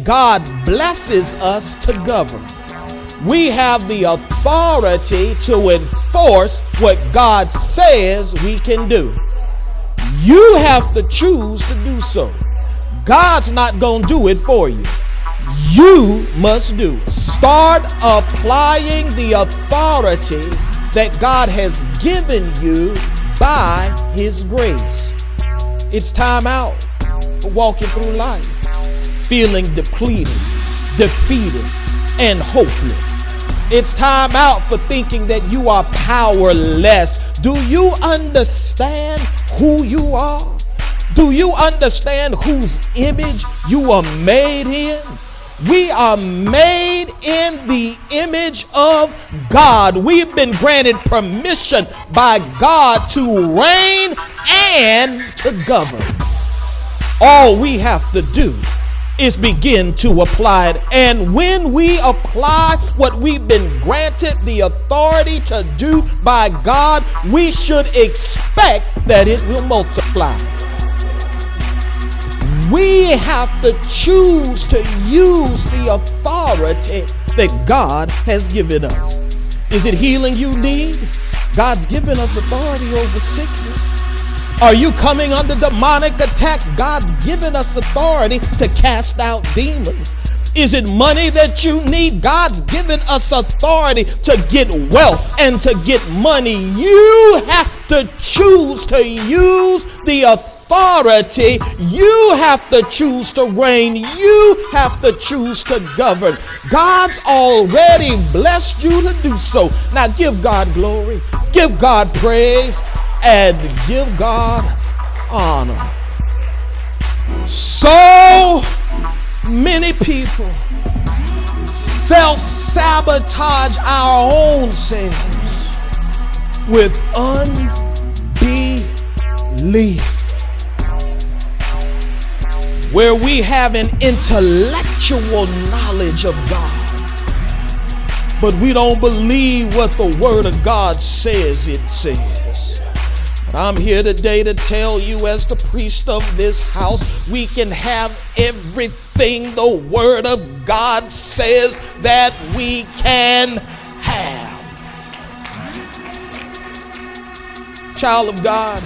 God blesses us to govern. We have the authority to enforce what God says we can do. You have to choose to do so. God's not going to do it for you. You must do it. Start applying the authority that God has given you by His grace. It's time out for walking through life feeling depleted, defeated, and hopeless. It's time out for thinking that you are powerless. Do you understand who you are? Do you understand whose image you are made in? We are made in the image of God. We've been granted permission by God to reign and to govern. All we have to do is begin to apply it. And when we apply what we've been granted the authority to do by God, we should expect that it will multiply. We have to choose to use the authority that God has given us. Is it healing you need? God's given us authority over sickness. Are you coming under demonic attacks? God's given us authority to cast out demons. Is it money that you need? God's given us authority to get wealth and to get money. You have to choose to use the authority. You have to choose to reign. You have to choose to govern. God's already blessed you to do so. Now give God glory, give God praise, and give God honor. So many people self-sabotage our own selves with unbelief, where we have an intellectual knowledge of God, but we don't believe what the Word of God says it says. But I'm here today to tell you, as the priest of this house, we can have everything the Word of God says that we can have. Child of God,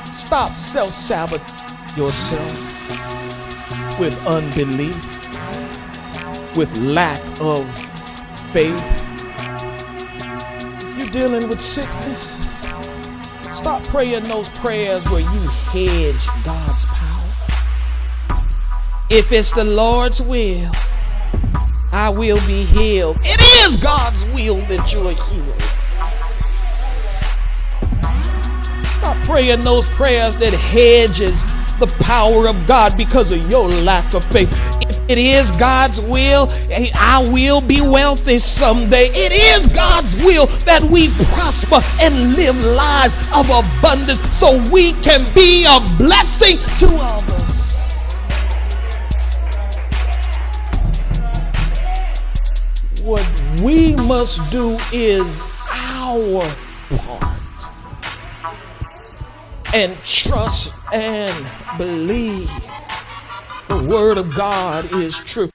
stop self-sabotaging yourself with unbelief, with lack of faith. You're dealing with sickness. Stop praying those prayers where you hedge God's power. If it's the Lord's will, I will be healed. It is God's will that you are healed. Stop praying those prayers that hedges the power of God because of your lack of faith. If it is God's will, I will be wealthy someday. It is God's will that we prosper and live lives of abundance so we can be a blessing to others. What we must do is our part. And trust and believe the Word of God is true.